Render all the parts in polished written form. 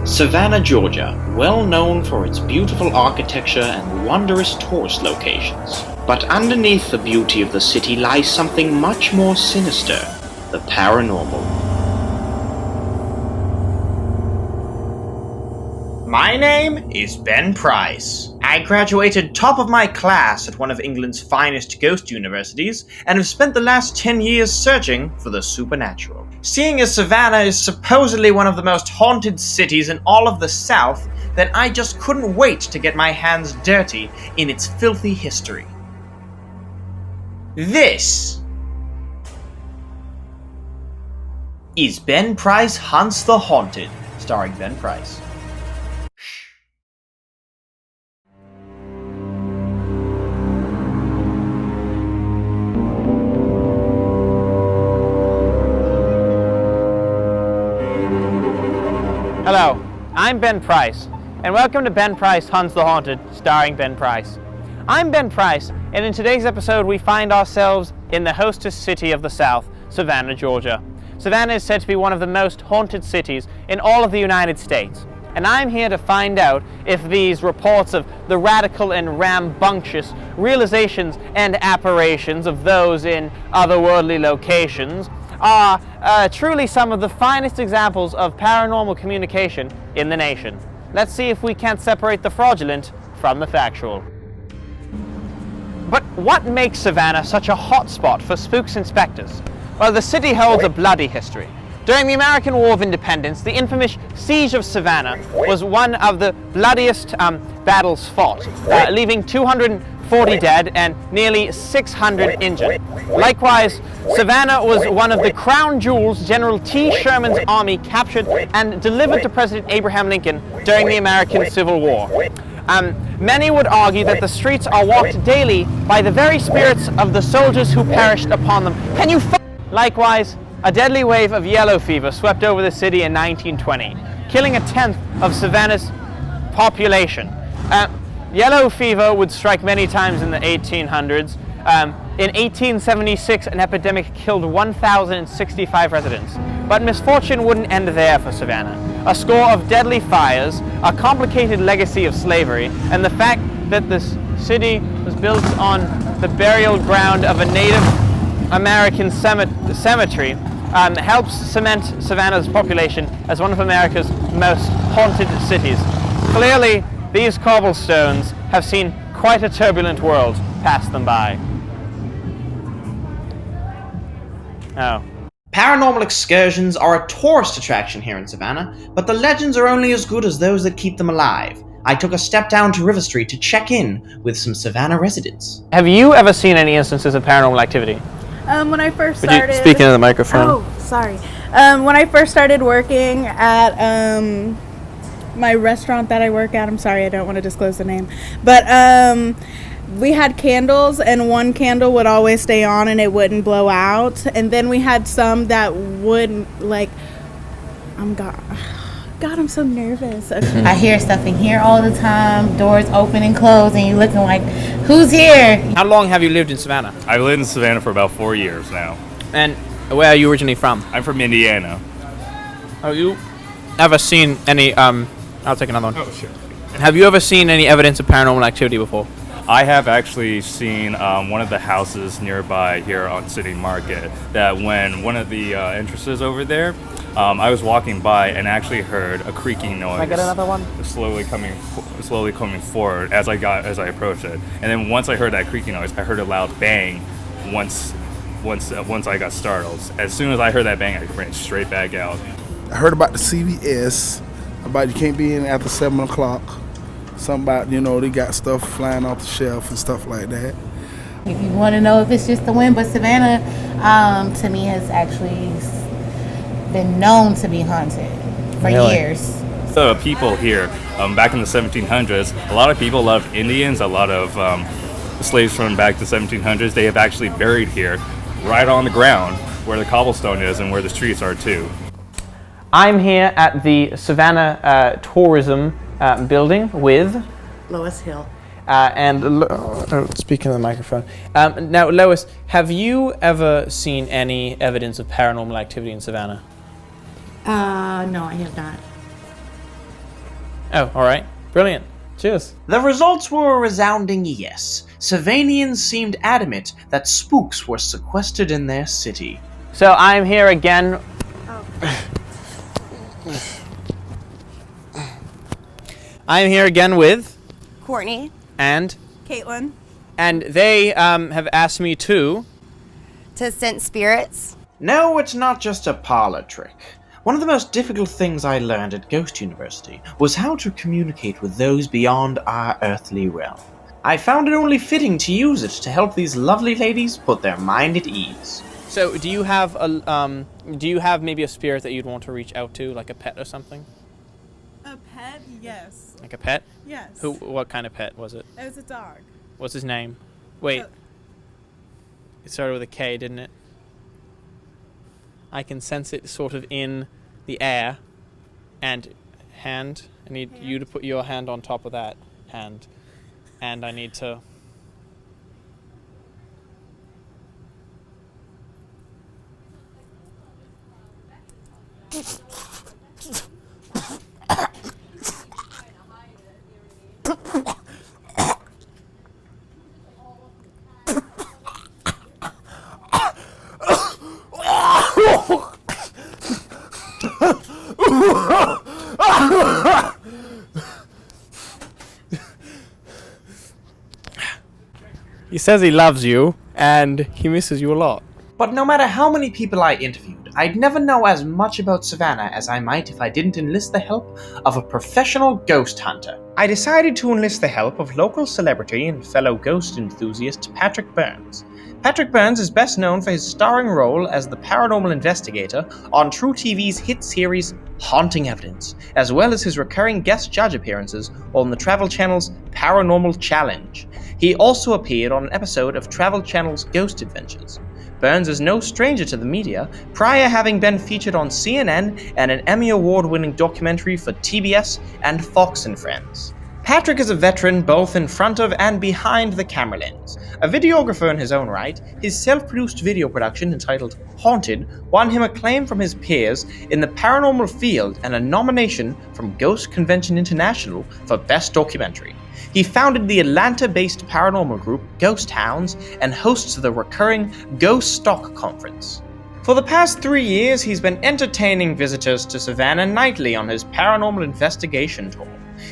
Savannah, Georgia, well known for its beautiful architecture and wondrous tourist locations. But underneath the beauty of the city lies something much more sinister, the paranormal. My name is Ben Price. I graduated top of my class at one of England's finest ghost universities and have spent the last 10 years searching for the supernatural. Seeing as Savannah is supposedly one of the most haunted cities in all of the South, then I just couldn't wait to get my hands dirty in its filthy history. This is Ben Price Hunts the Haunted, starring Ben Price. Hello, I'm Ben Price, and welcome to Ben Price Hunts the Haunted, starring Ben Price. I'm Ben Price, and in today's episode we find ourselves in the hostess city of the South, Savannah, Georgia. Savannah is said to be one of the most haunted cities in all of the United States, and I'm here to find out if these reports of the radical and rambunctious realizations and apparitions of those in otherworldly locations are truly some of the finest examples of paranormal communication in the nation. Let's see if we can't separate the fraudulent from the factual. But what makes Savannah such a hotspot for spooks and specters? Well, the city holds a bloody history. During the American War of Independence, the infamous Siege of Savannah was one of the bloodiest battles fought, leaving 240 dead and nearly 600 injured. Likewise, Savannah was one of the crown jewels General T. Sherman's army captured and delivered to President Abraham Lincoln during the American Civil War. Many would argue that the streets are walked daily by the very spirits of the soldiers who perished upon them. Can you Likewise, a deadly wave of yellow fever swept over the city in 1920, killing a tenth of Savannah's population. Yellow fever would strike many times in the 1800s. In 1876, an epidemic killed 1,065 residents. But misfortune wouldn't end there for Savannah. A score of deadly fires, a complicated legacy of slavery, and the fact that this city was built on the burial ground of a Native American cemetery helps cement Savannah's population as one of America's most haunted cities. Clearly, these cobblestones have seen quite a turbulent world pass them by. Oh. Paranormal excursions are a tourist attraction here in Savannah, but the legends are only as good as those that keep them alive. I took a step down to River Street to check in with some Savannah residents. Have you ever seen any instances of paranormal activity? When I first started... Would you speak into the microphone? Oh, sorry. When I first started working at my restaurant that I work at, I'm sorry, I don't want to disclose the name, but we had candles, and one candle would always stay on and it wouldn't blow out, and then we had some that wouldn't, like, God, I'm so nervous. Okay. I hear stuff in here all the time, doors open and close, and you're looking like, who's here? How long have you lived in Savannah? I've lived in Savannah for about 4 years now. And where are you originally from? I'm from Indiana. Have you ever seen any, I'll take another one. Oh, sure. Have you ever seen any evidence of paranormal activity before? I have actually seen one of the houses nearby here on City Market, that when one of the entrances over there, I was walking by and actually heard a creaking noise. Can I get another one? Slowly coming forward as I approached it. And then once I heard that creaking noise, I heard a loud bang once I got startled. As soon as I heard that bang, I ran straight back out. I heard about the CVS, about you can't be in after 7 o'clock. Something about, they got stuff flying off the shelf and stuff like that. If you want to know if it's just the wind, but Savannah, to me, has actually been known to be haunted for years. The people here, back in the 1700s, a lot of people loved Indians, a lot of slaves from back to the 1700s, they have actually buried here, right on the ground, where the cobblestone is and where the streets are too. I'm here at the Savannah Tourism building with Lois Hill. Speaking of the microphone. Now, Lois, have you ever seen any evidence of paranormal activity in Savannah? No, I have not. Oh, alright. Brilliant. Cheers. The results were a resounding yes. Savanians seemed adamant that spooks were sequestered in their city. So I'm here again. I'm here again with Courtney. and Caitlin. they have asked me to. To scent spirits. No, it's not just a parlor trick. One of the most difficult things I learned at Ghost University was how to communicate with those beyond our earthly realm. I found it only fitting to use it to help these lovely ladies put their mind at ease. So do you have maybe a spirit that you'd want to reach out to, like a pet or something? A pet? Yes. Like a pet? Yes. What kind of pet was it? It was a dog. What's his name? Wait. It started with a K, didn't it? I can sense it sort of in the air. And hand. I need you to put your hand on top of that hand. And I need to... He says he loves you, and he misses you a lot. But no matter how many people I interviewed, I'd never know as much about Savannah as I might if I didn't enlist the help of a professional ghost hunter. I decided to enlist the help of local celebrity and fellow ghost enthusiast Patrick Burns. Patrick Burns is best known for his starring role as the paranormal investigator on True TV's hit series Haunting Evidence, as well as his recurring guest judge appearances on the Travel Channel's Paranormal Challenge. He also appeared on an episode of Travel Channel's Ghost Adventures. Burns is no stranger to the media, prior having been featured on CNN and an Emmy Award-winning documentary for TBS and Fox and Friends. Patrick is a veteran both in front of and behind the camera lens. A videographer in his own right, his self-produced video production entitled Haunted won him acclaim from his peers in the paranormal field and a nomination from Ghost Convention International for Best Documentary. He founded the Atlanta-based paranormal group Ghost Hounds and hosts the recurring Ghost Stock Conference. For the past 3 years, he's been entertaining visitors to Savannah nightly on his paranormal investigation tour.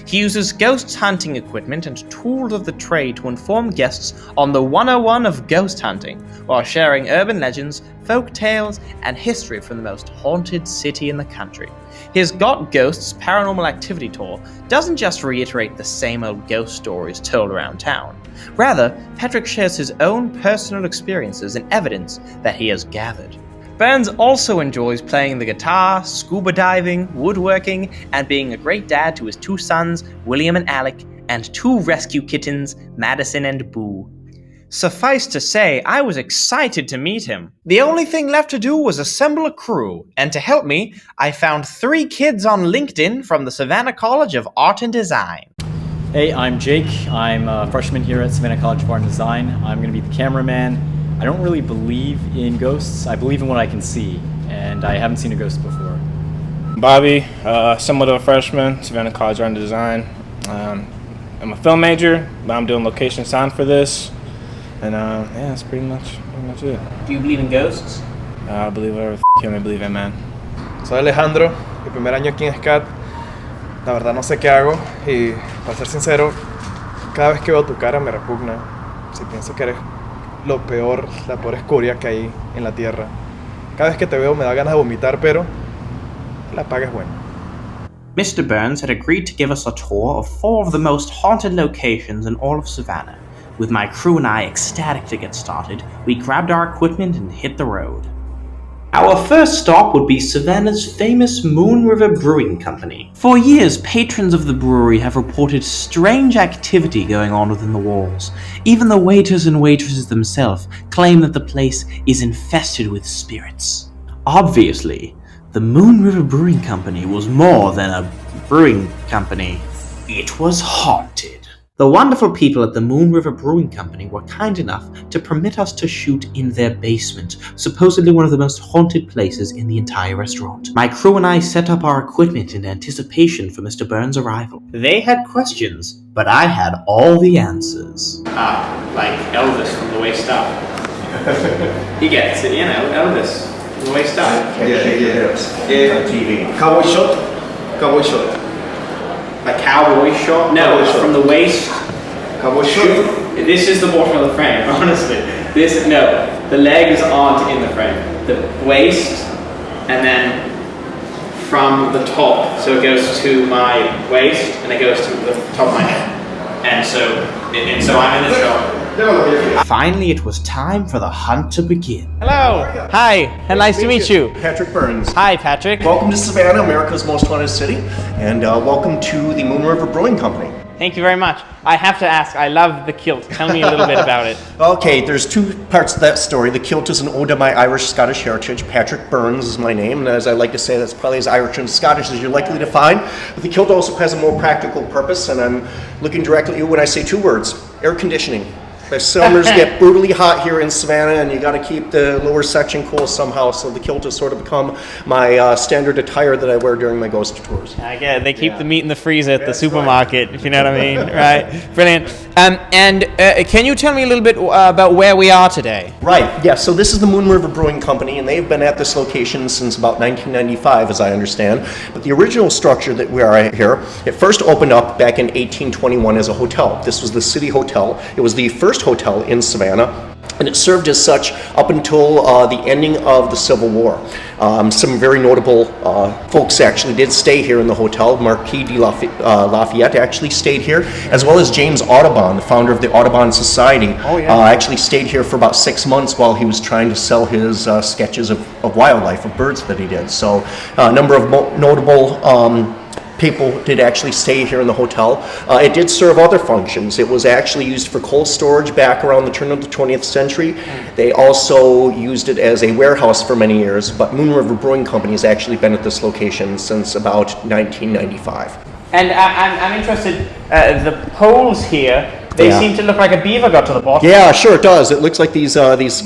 He uses ghost hunting equipment and tools of the trade to inform guests on the 101 of ghost hunting, while sharing urban legends, folk tales, and history from the most haunted city in the country. His Got Ghosts Paranormal Activity Tour doesn't just reiterate the same old ghost stories told around town. Rather, Patrick shares his own personal experiences and evidence that he has gathered. Burns also enjoys playing the guitar, scuba diving, woodworking, and being a great dad to his 2 sons, William and Alec, and 2 rescue kittens, Madison and Boo. Suffice to say, I was excited to meet him. The only thing left to do was assemble a crew, and to help me, I found 3 kids on LinkedIn from the Savannah College of Art and Design. Hey, I'm Jake. I'm a freshman here at Savannah College of Art and Design. I'm going to be the cameraman. I don't really believe in ghosts. I believe in what I can see, and I haven't seen a ghost before. Bobby, somewhat of a freshman, Savannah College of Art and Design. I'm a film major, but I'm doing location sound for this. And yeah, that's pretty much it. Do you believe in ghosts? I believe whatever you may believe in, man. Soy Alejandro, mi primer año aquí en SCAT. La verdad no sé qué hago y, para ser sincero, cada vez que veo tu cara me repugna. Si pienso que eres la peor escoria que hay en la tierra. Cada vez que te veo me da ganas de vomitar, pero la paga es buena. Mr. Burns had agreed to give us a tour of 4 of the most haunted locations in all of Savannah. With my crew and I ecstatic to get started, we grabbed our equipment and hit the road. Our first stop would be Savannah's famous Moon River Brewing Company. For years, patrons of the brewery have reported strange activity going on within the walls. Even the waiters and waitresses themselves claim that the place is infested with spirits. Obviously, the Moon River Brewing Company was more than a brewing company. It was haunted. The wonderful people at the Moon River Brewing Company were kind enough to permit us to shoot in their basement, supposedly one of the most haunted places in the entire restaurant. My crew and I set up our equipment in anticipation for Mr. Burns' arrival. They had questions, but I had all the answers. Like Elvis from the waist up. He gets it, Elvis from the waist up. Yeah. TV. Cowboy shot. A cowboy shot? No, Cowboy shot. from the waist. Cowboy shot. This is the bottom of the frame, honestly. The legs aren't in the frame. The waist, and then from the top, so it goes to my waist, and it goes to the top of my head. And so I'm in the shot. Finally, it was time for the hunt to begin. Hello. Hi. And nice to meet you. Patrick Burns. Hi, Patrick. Welcome to Savannah, America's most haunted city, and welcome to the Moon River Brewing Company. Thank you very much. I have to ask, I love the kilt. Tell me a little bit about it. Okay, there's two parts to that story. The kilt is an ode to my Irish-Scottish heritage. Patrick Burns is my name, and as I like to say, that's probably as Irish and Scottish as you're likely to find. But the kilt also has a more practical purpose, and I'm looking directly at you when I say two words: air conditioning. The summers get brutally hot here in Savannah, and you got to keep the lower section cool somehow. So the kilt has sort of become my standard attire that I wear during my ghost tours. I get it. They keep the meat in the freezer at the supermarket, if you know what I mean, right? Brilliant. Can you tell me a little bit about where we are today? Right. Yeah. So this is the Moon River Brewing Company, and they've been at this location since about 1995, as I understand. But the original structure that we are here, it first opened up back in 1821 as a hotel. This was the City Hotel. It was the first hotel in Savannah, and it served as such up until the ending of the Civil War. Some very notable folks actually did stay here in the hotel. Marquis de Lafayette actually stayed here, as well as James Audubon, the founder of the Audubon Society. Actually stayed here for about 6 months while he was trying to sell his sketches of wildlife, of birds that he did. So a number of notable people did actually stay here in the hotel. It did serve other functions. It was actually used for coal storage back around the turn of the 20th century. They also used it as a warehouse for many years, but Moon River Brewing Company has actually been at this location since about 1995. And I'm interested, the poles here, they seem to look like a beaver got to the bottom. Yeah, sure it does. It looks like these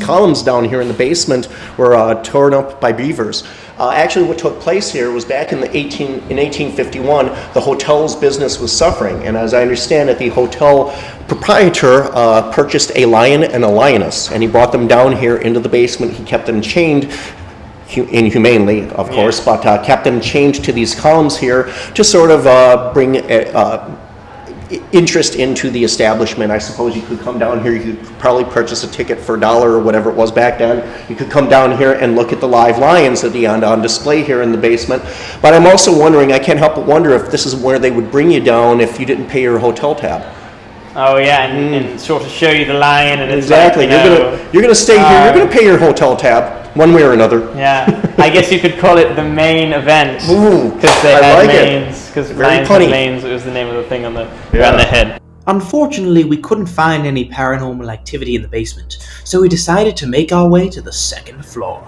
columns down here in the basement were torn up by beavers. Actually, what took place here was back in 1851, the hotel's business was suffering, and as I understand it, the hotel proprietor purchased a lion and a lioness, and he brought them down here into the basement. He kept them chained, inhumanely, of course, but kept them chained to these columns here to sort of bring interest into the establishment. I suppose you could come down here, you could probably purchase a ticket for $1 or whatever it was back then. You could come down here and look at the live lions that are on display here in the basement. But I'm also wondering, I can't help but wonder if this is where they would bring you down if you didn't pay your hotel tab. Oh yeah, and sort of show you the lion, and exactly. It's like, you're gonna stay here. You're gonna pay your hotel tab one way or another. Yeah, I guess you could call it the main event because they had mains. Because lions had mains, it was the name of the thing on around the head. Unfortunately, we couldn't find any paranormal activity in the basement, so we decided to make our way to the second floor.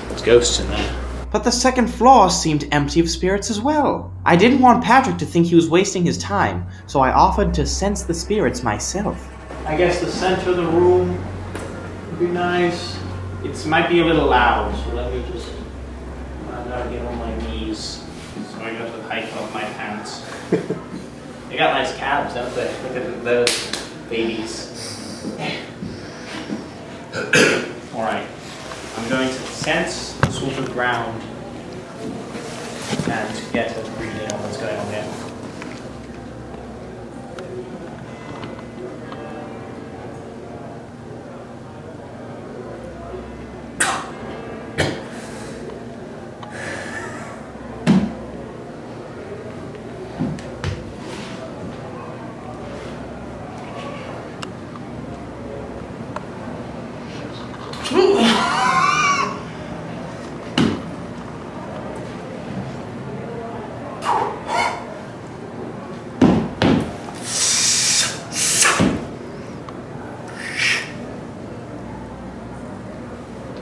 There's ghosts in there. But the second floor seemed empty of spirits as well. I didn't want Patrick to think he was wasting his time, so I offered to sense the spirits myself. I guess the center of the room would be nice. It might be a little loud, so let me just get on my knees so I got to hike off my pants. They got nice calves, don't they? Look at those babies. Alright, I'm going to sense the sort of ground and get a reading on what's going on here.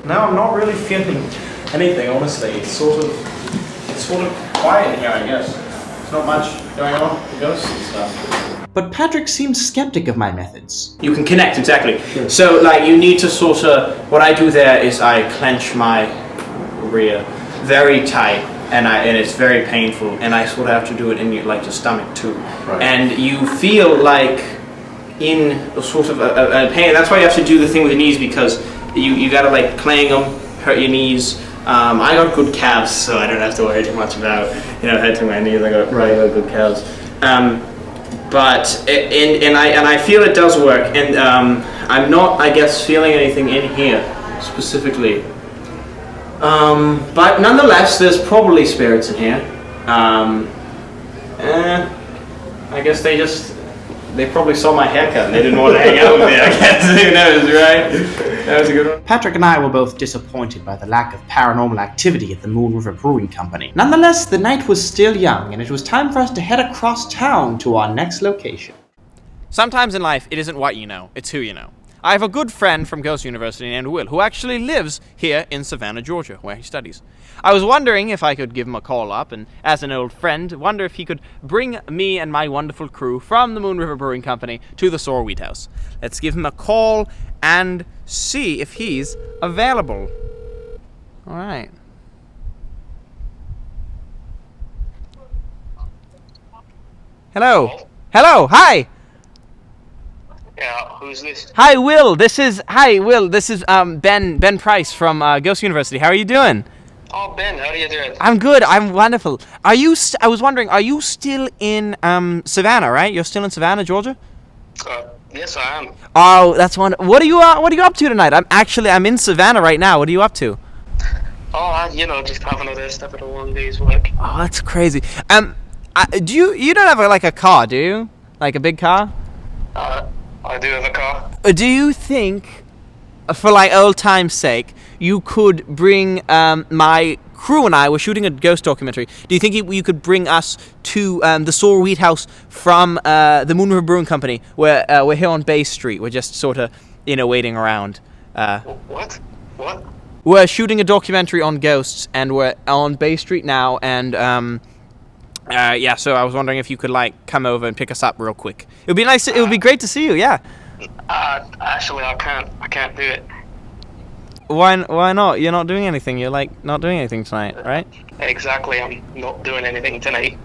Now I'm not really feeling anything, honestly. It's sort of quiet in here, I guess. There's not much going on with ghosts and stuff. But Patrick seemed skeptic of my methods. You can connect, exactly. So, like, you need to sort of... What I do there is I clench my rear very tight, and it's very painful, and I sort of have to do it in your stomach too. Right. And you feel like in a sort of a pain. That's why you have to do the thing with your knees, because you gotta like clang them, hurt your knees. I got good calves, so I don't have to worry too much about hurting my knees. I got good calves. But I feel it does work, and I'm not, I guess, feeling anything in here specifically. But nonetheless, there's probably spirits in here. I guess they probably saw my haircut and they didn't want to hang out with me, I guess. Who knows, right? That was a good one. Patrick and I were both disappointed by the lack of paranormal activity at the Moon River Brewing Company. Nonetheless, the night was still young, and it was time for us to head across town to our next location. Sometimes in life, it isn't what you know, it's who you know. I have a good friend from Ghost University named Will, who actually lives here in Savannah, Georgia, where he studies. I was wondering if I could give him a call up, and as an old friend, wonder if he could bring me and my wonderful crew from the Moon River Brewing Company to the Soar Wheat House. Let's give him a call and see if he's available. Alright. Hello. Hello, hi! Yeah, who's this? Hi, Will. This is Ben Price from Ghost University. How are you doing? Oh, Ben, how are you doing? I'm good. I'm wonderful. I was wondering, are you still in Savannah? Right? You're still in Savannah, Georgia? Yes, I am. Oh, that's wonderful. What are you up to tonight? I'm in Savannah right now. What are you up to? Oh, just having a rest after a long day's work. Oh, that's crazy. Do you don't have a car, do you? Like a big car? I do have a car. Do you think, for old time's sake, you could bring my crew and I, we're shooting a ghost documentary, do you think you could bring us to the Soar Wheat House from the Moon River Brewing Company, where we're here on Bay Street. We're just sort of, waiting around. What? We're shooting a documentary on ghosts, and we're on Bay Street now, and so I was wondering if you could come over and pick us up real quick. It would be nice. It would be great to see you. Yeah. Actually, I can't do it. Why not? You're not doing anything. You're not doing anything tonight, right? Exactly. I'm not doing anything tonight.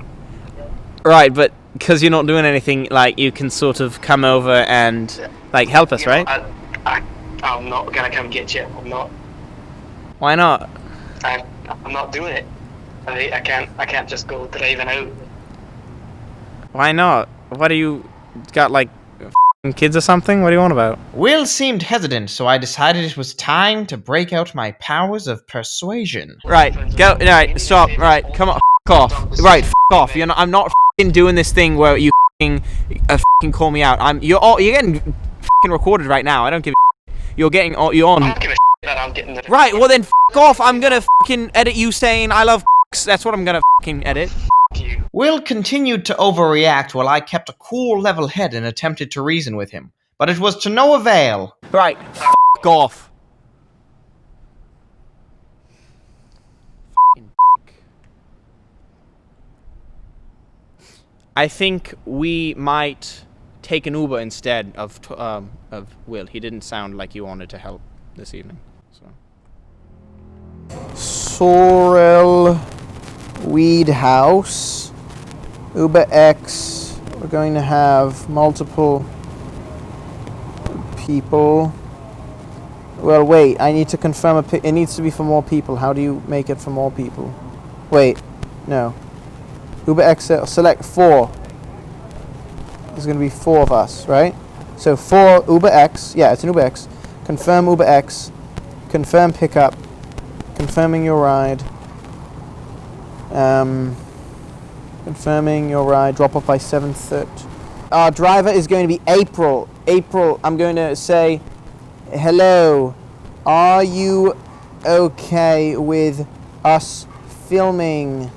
Right, but because you're not doing anything, you can sort of come over and help us, right? I'm not gonna come get you. I'm not. Why not? I'm not doing it. I can't just go driving out. Why not? What do you got, kids or something? What do you want about? Will seemed hesitant, so I decided it was time to break out my powers of persuasion. Right, go. Right, stop. Right, come on. Off. Right, off. I'm not doing this thing where you call me out. You're getting recorded right now. I don't give a You're getting. You're on. I don't give a that I'm getting the. Right, well then off. I'm gonna edit you saying I love. That's what I'm gonna edit. Will continued to overreact while I kept a cool, level head and attempted to reason with him. But it was to no avail. Right, off. I think we might take an Uber instead of Will. He didn't sound like you wanted to help this evening. Sorrel Weed House, Uber X. We're going to have multiple people. Well, wait, I need to confirm it needs to be for more people. How do you make it for more people? Wait, no. Uber X, select 4. There's going to be 4 of us, right? So 4 Uber X. Yeah, it's an Uber X. Confirm Uber X. Confirm pickup. Confirming your ride. Confirming your ride. Drop off by 7:30. Our driver is going to be April. April, I'm going to say, hello. Are you okay with us filming?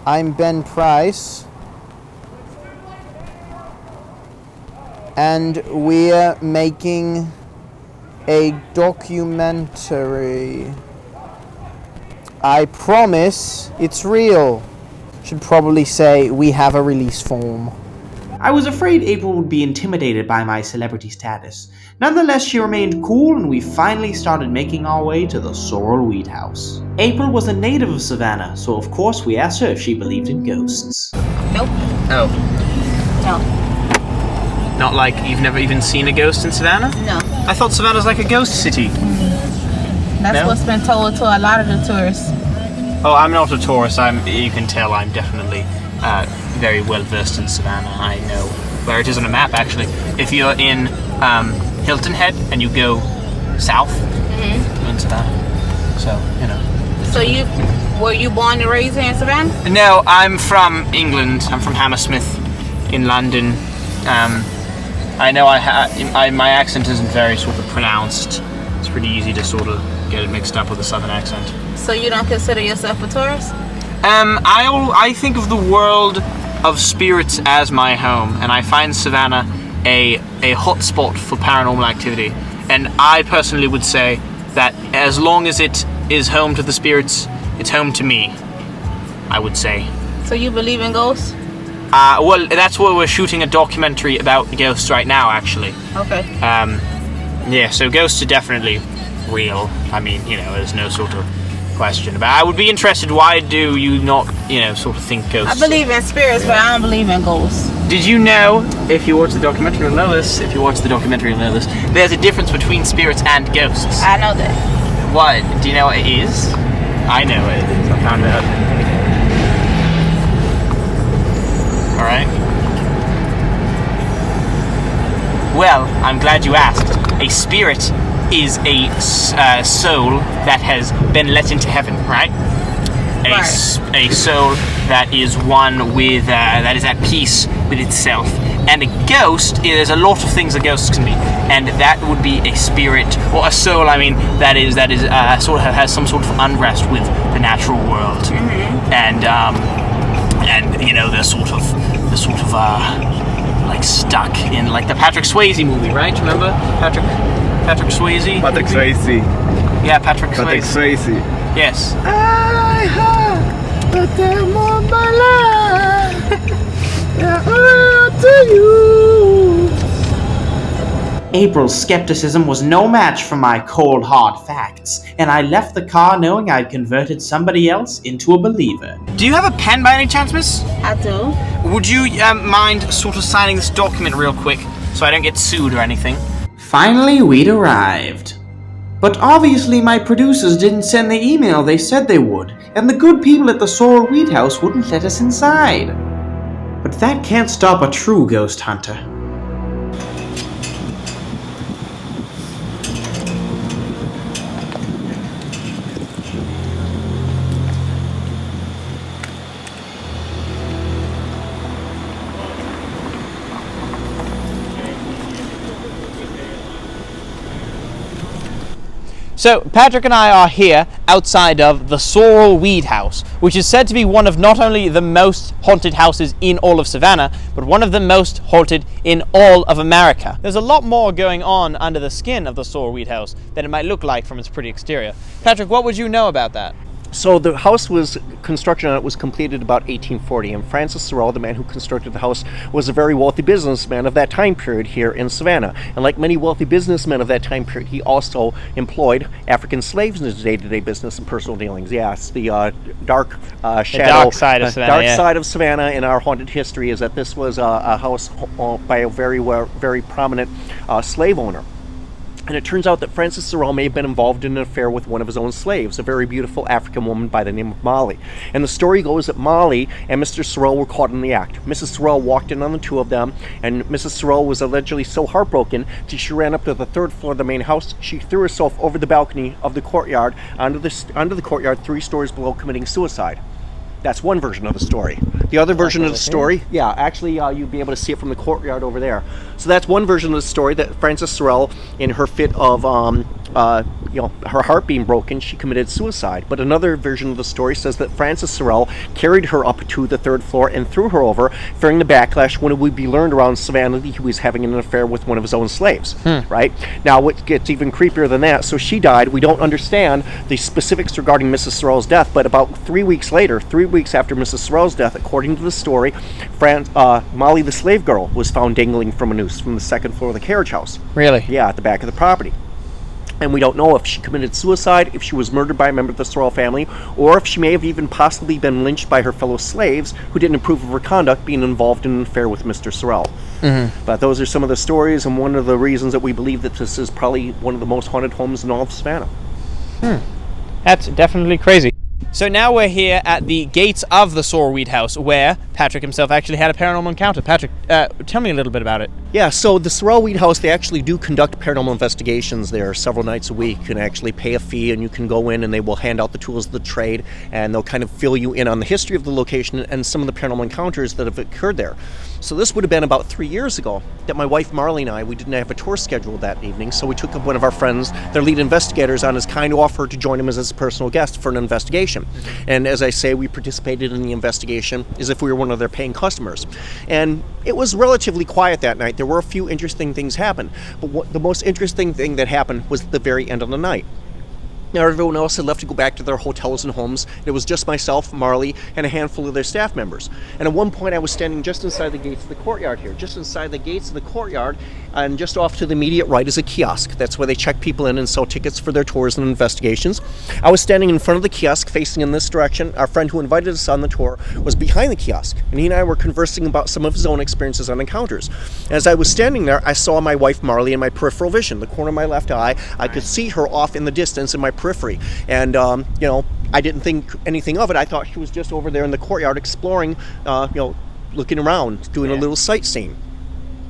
I'm Ben Price. And we're making a documentary. I promise it's real. should probably say we have a release form. I was afraid April would be intimidated by my celebrity status. Nonetheless, she remained cool, and we finally started making our way to the Sorrel Weed House. April was a native of Savannah, so of course we asked her if she believed in ghosts. Nope. Oh. No. Not like you've never even seen a ghost in Savannah? No. I thought Savannah's like a ghost city. That's what's been told to a lot of the tourists. Oh, I'm not a tourist. You can tell I'm definitely very well versed in Savannah. I know where it is on a map, actually. If you're in Hilton Head and you go south, you're in Savannah. So, you know. So were you born and raised here in Savannah? No, I'm from England. I'm from Hammersmith in London. I know my accent isn't very sort of pronounced. It's pretty easy to sort of get it mixed up with a southern accent. So you don't consider yourself a tourist? I think of the world of spirits as my home, and I find Savannah a hotspot for paranormal activity. And I personally would say that as long as it is home to the spirits, it's home to me, I would say. So you believe in ghosts? Well, that's why we're shooting a documentary about ghosts right now, actually. Okay. Yeah, so ghosts are definitely real. I mean, you know, there's no sort of question about it. I would be interested, why do you not, you know, sort of think ghosts? I believe in spirits, but I don't believe in ghosts. Did you know, if you watch the documentary, you'll know this, there's a difference between spirits and ghosts? I know that. What? Do you know what it is? I know what it is. I found out. Alright. Well, I'm glad you asked. A spirit is a soul that has been let into heaven, right? A soul that is one with, that is at peace with itself. And a ghost, there's a lot of things a ghost can be, and that would be a spirit, or a soul, I mean, that is sort of has some sort of unrest with the natural world. And you know, they're sort of like stuck in like the Patrick Swayze movie, right? Remember Patrick Swayze? Patrick Swayze. Yeah, Patrick Swayze. Yes. I have the time of my life. Yeah, to you. April's skepticism was no match for my cold, hard facts, and I left the car knowing I'd converted somebody else into a believer. Do you have a pen by any chance, miss? I do. Would you mind sort of signing this document real quick, so I don't get sued or anything? Finally, we'd arrived. But obviously my producers didn't send the email they said they would, and the good people at the Sorrel Weed House wouldn't let us inside. But that can't stop a true ghost hunter. So, Patrick and I are here outside of the Sorrel Weed House, which is said to be one of not only the most haunted houses in all of Savannah, but one of the most haunted in all of America. There's a lot more going on under the skin of the Sorrel Weed House than it might look like from its pretty exterior. Patrick, what would you know about that? So the house construction on it was completed about 1840, and Francis Sorrel, the man who constructed the house, was a very wealthy businessman of that time period here in Savannah. And like many wealthy businessmen of that time period, he also employed African slaves in his day-to-day business and personal dealings. Yes, the dark dark side of Savannah. Side of Savannah in our haunted history is that this was a house by a very prominent slave owner. And it turns out that Francis Sorrel may have been involved in an affair with one of his own slaves, a very beautiful African woman by the name of Molly. And the story goes that Molly and Mr. Sorrel were caught in the act. Mrs. Sorrel walked in on the two of them, and Mrs. Sorrel was allegedly so heartbroken that she ran up to the third floor of the main house. She threw herself over the balcony of the courtyard onto the courtyard 3 stories below, committing suicide. That's one version of the story. The other version of the story, yeah, actually you'd be able to see it from the courtyard over there. So that's one version of the story, that Francis Sorrel, in her fit of her heart being broken, she committed suicide. But another version of the story says that Francis Sorrell carried her up to the 3rd floor and threw her over, fearing the backlash when it would be learned around Savannah that he was having an affair with one of his own slaves. Right? Now, what gets even creepier than that, so she died. We don't understand the specifics regarding Mrs. Sorrell's death, but about 3 weeks later, 3 weeks after Mrs. Sorrell's death, according to the story, Molly the slave girl was found dangling from a noose from the 2nd floor of the carriage house. Really? Yeah, at the back of the property. And we don't know if she committed suicide, if she was murdered by a member of the Sorrell family, or if she may have even possibly been lynched by her fellow slaves who didn't approve of her conduct being involved in an affair with Mr. Sorrell. But those are some of the stories and one of the reasons that we believe that this is probably one of the most haunted homes in all of Savannah. That's definitely crazy. So now we're here at the gates of the Sorweed house, where Patrick himself actually had a paranormal encounter. Patrick, tell me a little bit about it. Yeah, so the Sorrell house, they actually do conduct paranormal investigations there several nights a week. You can actually pay a fee and you can go in and they will hand out the tools of the trade and they'll kind of fill you in on the history of the location and some of the paranormal encounters that have occurred there. So this would have been about 3 years ago that my wife Marley and I, we didn't have a tour scheduled that evening, so we took up one of our friends, their lead investigators, on his kind offer to join him as a personal guest for an investigation. And as I say, we participated in the investigation as if we were one of their paying customers. And it was relatively quiet that night. There were a few interesting things happen, but the most interesting thing that happened was at the very end of the night. Now, everyone else had left to go back to their hotels and homes. It was just myself, Marley, and a handful of their staff members. And at one point, I was standing just inside the gates of the courtyard here. Just inside the gates of the courtyard, and just off to the immediate right is a kiosk. That's where they check people in and sell tickets for their tours and investigations. I was standing in front of the kiosk, facing in this direction. Our friend who invited us on the tour was behind the kiosk, and he and I were conversing about some of his own experiences on encounters. As I was standing there, I saw my wife Marley in my peripheral vision, the corner of my left eye. I could see her off in the distance in my periphery, and I didn't think anything of it. I thought she was just over there in the courtyard exploring, looking around, doing a little sightseeing.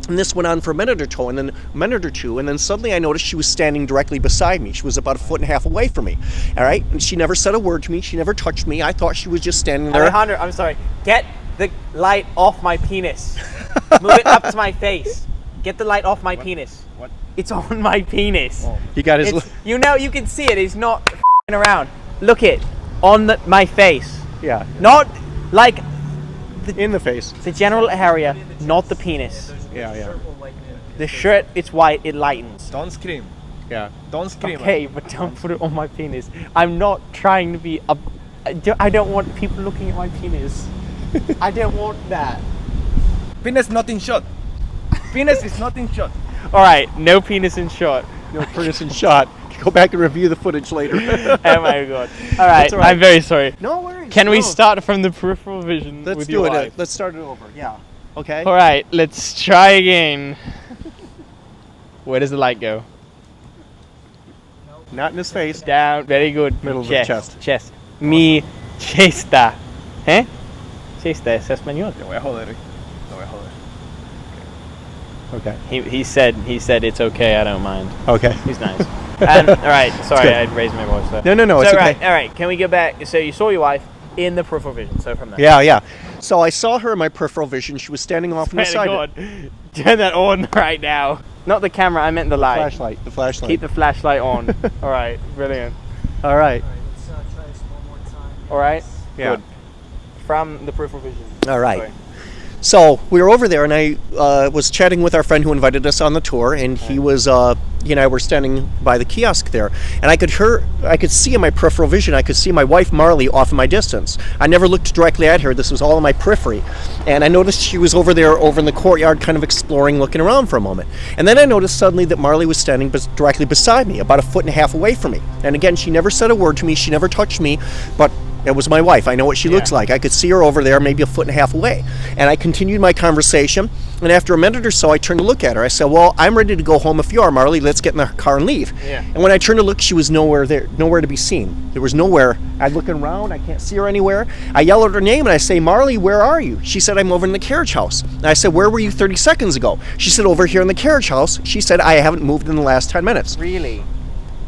And this went on for a minute or two, and then suddenly I noticed she was standing directly beside me. She was about 1.5 feet away from me. All right, and she never said a word to me. She never touched me. I thought she was just standing there. Alejandro, I'm sorry. Get the light off my penis. Move it up to my face. Get the light off my penis. What? It's on my penis. Oh. You got his. You can see it. He's not around. Look it on my face. Yeah. Not like in the face. The general area, not the penis. Yeah. The shirt, it's white. It lightens. Don't scream. Yeah. Don't scream. Okay, but don't put it on my penis. I'm not trying to be. I don't want people looking at my penis. I don't want that. Penis not in shot. Penis is not in shot. All right, no penis in shot. No penis in shot. Go back and review the footage later. Oh my god. All right, I'm very sorry. No worries. Can we start from the peripheral vision? Let's with do your it. wife? Let's start it over. Yeah. Okay. All right, let's try again. Where does the light go? Not in his face. Down. Very good. Middle of the chest. Chest. Mi chesta. ¿Eh? Chesta es español. Te voy a joder. Okay. He said it's okay. I don't mind. Okay. He's nice. And all right. Sorry, I raised my voice there. No. It's okay. All right. Can we go back? So you saw your wife in the peripheral vision. So from there. Yeah. So I saw her in my peripheral vision. She was standing off on the side. Turn that on right now. Not the camera. I meant the light. The flashlight. Keep the flashlight on. All right. Brilliant. All right. Let's try this one more time. All right. Yeah. Good. From the peripheral vision. All right. Sorry. So we were over there, and I was chatting with our friend who invited us on the tour, and he was, he and I were standing by the kiosk there, and I could see in my peripheral vision, I could see my wife Marley off in my distance. I never looked directly at her. This was all in my periphery, and I noticed she was over there, over in the courtyard, kind of exploring, looking around for a moment. And then I noticed suddenly that Marley was standing directly beside me, about 1.5 feet away from me. And again, she never said a word to me. She never touched me, but it was my wife. I know what she looks like. I could see her over there, maybe 1.5 feet away. And I continued my conversation. And after a minute or so, I turned to look at her. I said, "Well, I'm ready to go home if you are, Marley. Let's get in the car and leave." Yeah. And when I turned to look, she was nowhere to be seen. There was nowhere. I'm looking around. I can't see her anywhere. I yell out her name and I say, "Marley, where are you?" She said, "I'm over in the carriage house." And I said, "Where were you 30 seconds ago?" She said, "Over here in the carriage house." She said, "I haven't moved in the last 10 minutes." Really?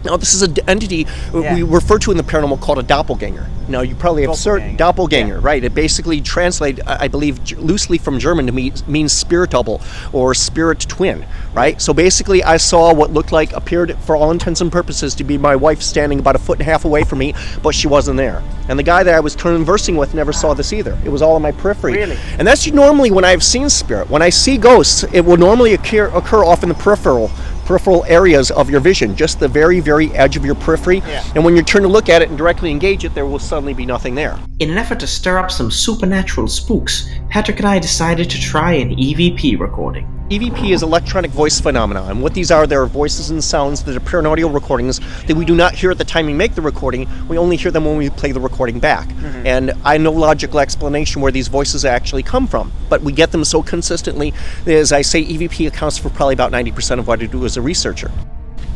Now, this is an entity we refer to in the paranormal called a doppelganger. Now, you probably have doppelganger, right? It basically translates, I believe, loosely from German to means spirit double or spirit twin, right? So basically, I saw what appeared, for all intents and purposes, to be my wife standing about 1.5 feet away from me, but she wasn't there. And the guy that I was conversing with never saw this either. It was all in my periphery. Really? And that's normally when I've seen spirit. When I see ghosts, it will normally occur off in the peripheral areas of your vision, just the very, very edge of your periphery. And when you turn to look at it and directly engage it, there will suddenly be nothing there. In an effort to stir up some supernatural spooks, Patrick and I decided to try an EVP recording. EVP is electronic voice phenomena, and what these are, there are voices and sounds that are paranormal recordings that we do not hear at the time we make the recording. We only hear them when we play the recording back. And I know logical explanation where these voices actually come from, but we get them so consistently that, as I say, EVP accounts for probably about 90% of what I do as a researcher.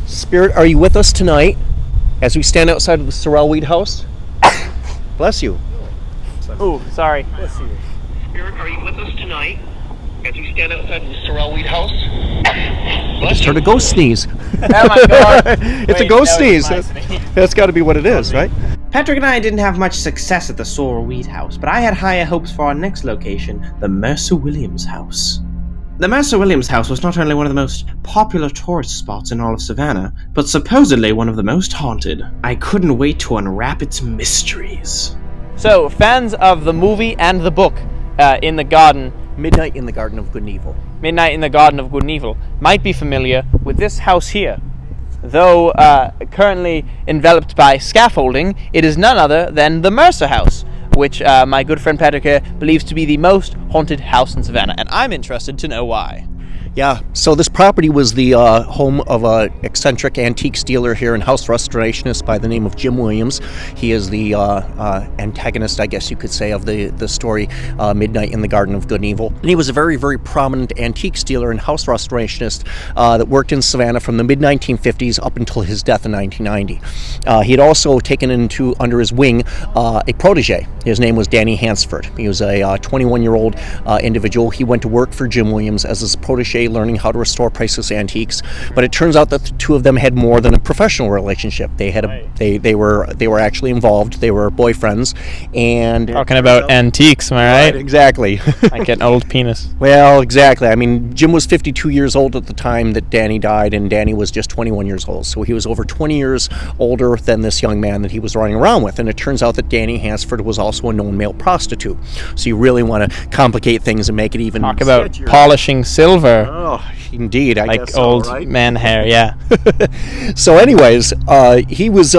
Spirit, are you with us tonight as we stand outside of the Sorrel-Weed house? Bless you. Ooh, sorry. Bless you. Spirit, are you with us tonight as we stand outside of the Sorrel-Weed house? I just heard a ghost sneeze. Oh my god. It's a ghost sneeze. That's got to be what it is, right? Patrick and I didn't have much success at the Sorrel-Weed house, but I had higher hopes for our next location, the Mercer Williams house. The Mercer Williams house was not only one of the most popular tourist spots in all of Savannah, but supposedly one of the most haunted. I couldn't wait to unwrap its mysteries. So, fans of the movie and the book, In the Garden... Midnight in the Garden of Good and Evil. Midnight in the Garden of Good and Evil, might be familiar with this house here. Though currently enveloped by scaffolding, it is none other than the Mercer house, which my good friend Patrick here believes to be the most haunted house in Savannah, and I'm interested to know why. Yeah, so this property was the home of an eccentric antiques dealer here and house restorationist by the name of Jim Williams. He is the antagonist, I guess you could say, of the story Midnight in the Garden of Good and Evil. And he was a very, very prominent antiques dealer and house restorationist that worked in Savannah from the mid-1950s up until his death in 1990. He had also taken under his wing a protege. His name was Danny Hansford. He was a 21-year-old individual. He went to work for Jim Williams as his protege, learning how to restore priceless antiques, but it turns out that the two of them had more than a professional relationship. They had they were actually involved. They were boyfriends, and talking about antiques, am I right? Exactly. Like an old penis. Well, exactly. I mean, Jim was 52 years old at the time that Danny died, and Danny was just 21 years old. So he was over 20 years older than this young man that he was running around with. And it turns out that Danny Hansford was also a known male prostitute. So you really want to complicate things and make it even talk about sketchier. Polishing silver. Oh, indeed. I guess so, old right? man hair, yeah. So anyways, he was,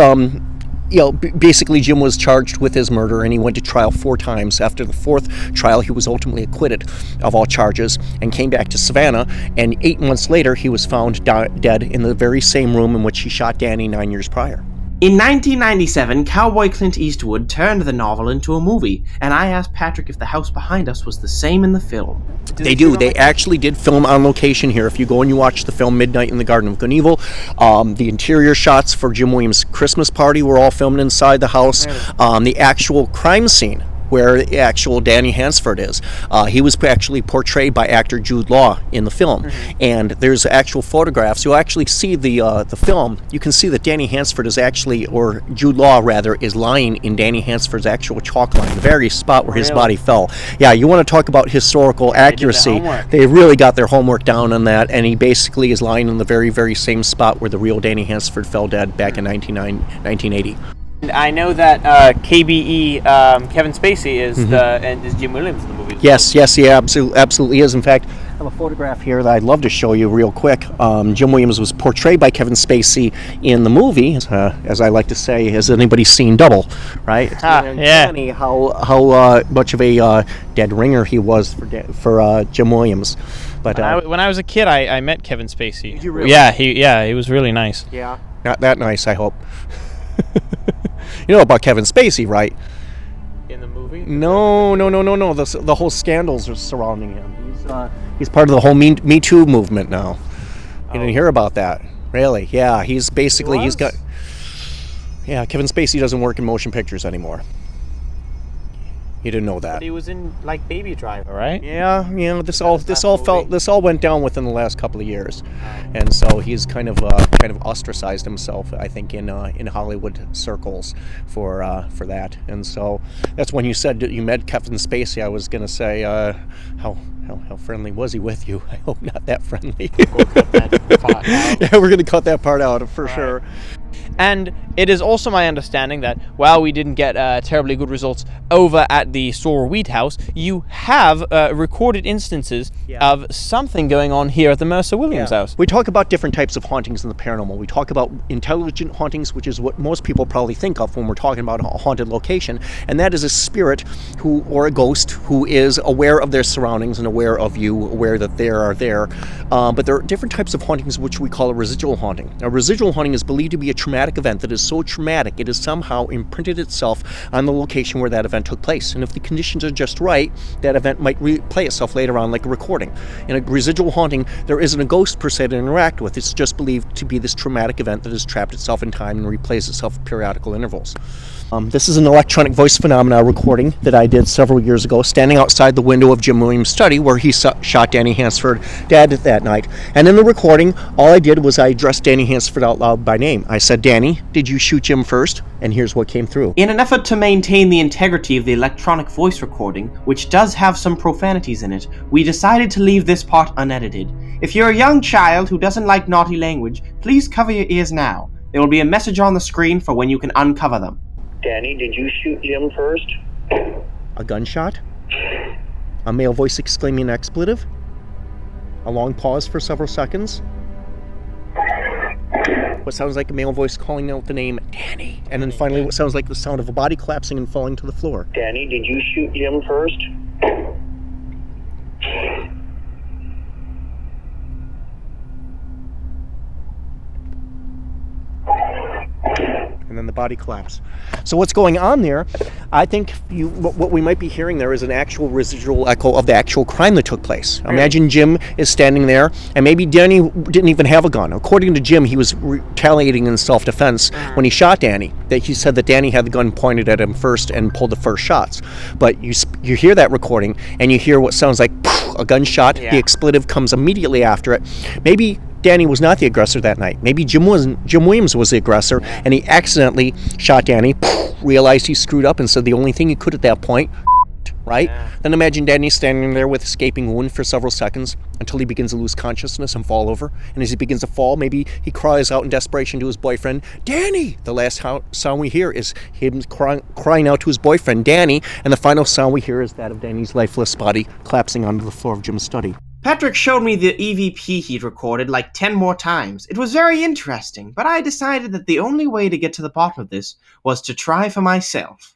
basically Jim was charged with his murder, and he went to trial 4 times. After the 4th trial, he was ultimately acquitted of all charges and came back to Savannah, and 8 months later, he was found dead in the very same room in which he shot Danny 9 years prior. In 1997, cowboy Clint Eastwood turned the novel into a movie, and I asked Patrick if the house behind us was the same in the film. They do. They actually did film on location here. If you go and you watch the film Midnight in the Garden of Good and Evil, the interior shots for Jim Williams' Christmas party were all filmed inside the house. The actual crime scene where the actual Danny Hansford is. He was actually portrayed by actor Jude Law in the film, and there's actual photographs. You'll actually see the film. You can see that Danny Hansford is actually, or Jude Law rather, is lying in Danny Hansford's actual chalk line, the very spot where his body fell. Yeah, you want to talk about historical accuracy. They really got their homework down on that, and he basically is lying in the very, very same spot where the real Danny Hansford fell dead back in 1980. I know that KBE Kevin Spacey is is Jim Williams in the movie. Yes, he absolutely is. In fact, I have a photograph here that I'd love to show you real quick. Jim Williams was portrayed by Kevin Spacey in the movie, as I like to say, has anybody seen Double, right? It's funny how much of a dead ringer he was for Jim Williams. But when I was a kid, I met Kevin Spacey. Did you really? Yeah, he was really nice. Yeah, not that nice, I hope. You know about Kevin Spacey, right? In the movie? No. The whole scandals are surrounding him. He's part of the whole Me Too movement now. You didn't hear about that, really? Yeah, he's basically Kevin Spacey doesn't work in motion pictures anymore. You didn't know that. But he was in like Baby Driver, right? Yeah, this all went down within the last couple of years, and so he's kind of ostracized himself, I think, in Hollywood circles for that. And so that's when you said that you met Kevin Spacey. I was gonna say, how friendly was he with you? I hope not that friendly. We'll cut that part out. Yeah, we're gonna cut that part out for sure. And it is also my understanding that while we didn't get terribly good results over at the Store Wheat House, you have recorded instances of something going on here at the Mercer Williams house. We talk about different types of hauntings in the paranormal. We talk about intelligent hauntings, which is what most people probably think of when we're talking about a haunted location, and that is a spirit or a ghost who is aware of their surroundings and aware of you, aware that they are there. But there are different types of hauntings which we call a residual haunting. A residual haunting is believed to be a traumatic event that is so traumatic it has somehow imprinted itself on the location where that event took place. And if the conditions are just right, that event might replay itself later on like a recording. In a residual haunting, there isn't a ghost per se to interact with. It's just believed to be this traumatic event that has trapped itself in time and replays itself at periodical intervals. This is an electronic voice phenomena recording that I did several years ago, standing outside the window of Jim Williams' study where he shot Danny Hansford dead that night. And in the recording, all I did was I addressed Danny Hansford out loud by name. I said, "Danny, did you shoot Jim first?" And here's what came through. In an effort to maintain the integrity of the electronic voice recording, which does have some profanities in it, we decided to leave this part unedited. If you're a young child who doesn't like naughty language, please cover your ears now. There will be a message on the screen for when you can uncover them. Danny, did you shoot Jim first? A gunshot? A male voice exclaiming an expletive? A long pause for several seconds? What sounds like a male voice calling out the name Danny? And then finally what sounds like the sound of a body collapsing and falling to the floor. Danny, did you shoot Jim first? And then the body collapse. So what's going on there, I think what we might be hearing there is an actual residual echo of the actual crime that took place. Imagine Jim is standing there, and maybe Danny didn't even have a gun. According to Jim, he was retaliating in self-defense when he shot Danny. That he said that Danny had the gun pointed at him first and pulled the first shots. But you hear that recording, and you hear what sounds like a gunshot. The expletive comes immediately after it. Maybe Danny was not the aggressor that night. Maybe Jim Williams was the aggressor, and he accidentally shot Danny, realized he screwed up, and said the only thing he could at that point, right? Then imagine Danny standing there with escaping wound for several seconds until he begins to lose consciousness and fall over. And as he begins to fall, maybe he cries out in desperation to his boyfriend, "Danny!" The last sound we hear is him crying out to his boyfriend, Danny, and the final sound we hear is that of Danny's lifeless body collapsing onto the floor of Jim's study. Patrick showed me the EVP he'd recorded like 10 more times. It was very interesting, but I decided that the only way to get to the bottom of this was to try for myself.